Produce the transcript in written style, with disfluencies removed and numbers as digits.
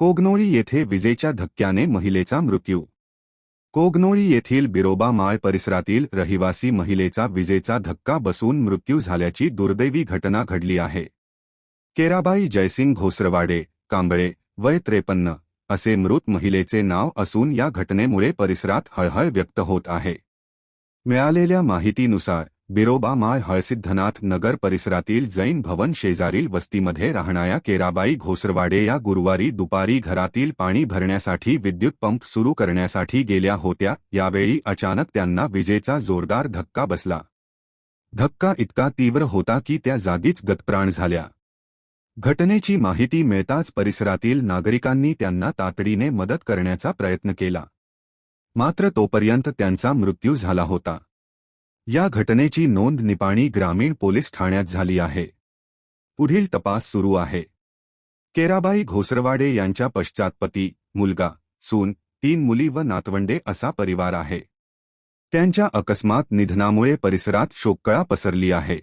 कोगनोळी येथे विजेच्या धक्क्याने महिलेचा मृत्यू. कोगनोळी येथील बिरोबा माळ परिसरातील रहिवासी महिलेचा विजेचा धक्का बसून मृत्यू झाल्याची दुर्दैवी घटना घडली आहे. केराबाई जयसिंग घोसरवाडे कांबळे वय 53 असे मृत महिलेचे नाव असून या घटनेमुळे परिसरात हळहळ व्यक्त होत आहे. मिळालेल्या माहितीनुसार बिरोबा माळ हळसिद्धनाथ नगर परिसरातील जैन भवन शेजारील वस्तीमध्ये राहणाऱ्या केराबाई घोसरवाडे या गुरुवारी दुपारी घरातील पाणी भरण्यासाठी विद्युत पंप सुरू करण्यासाठी गेल्या होत्या. यावेळी अचानक त्यांना विजेचा जोरदार धक्का बसला. धक्का इतका तीव्र होता की त्या जागीच गतप्राण झाल्या. घटनेची माहिती मिळताच परिसरातील नागरिकांनी त्यांना तातडीने मदत करण्याचा प्रयत्न केला, मात्र तोपर्यंत त्यांचा मृत्यू झाला होता. या घटनेची नोंद निपाणी ग्रामीण पोलीस ठाण्यात झाली आहे. पुढील तपास सुरू आहे. केराबाई घोसरवाडे यांच्या पश्चात पती, मुलगा, सून, 3 मुली व नातवंडे असा परिवार आहे. त्यांच्या अकस्मात निधनामुळे परिसरात शोककळा पसरली आहे.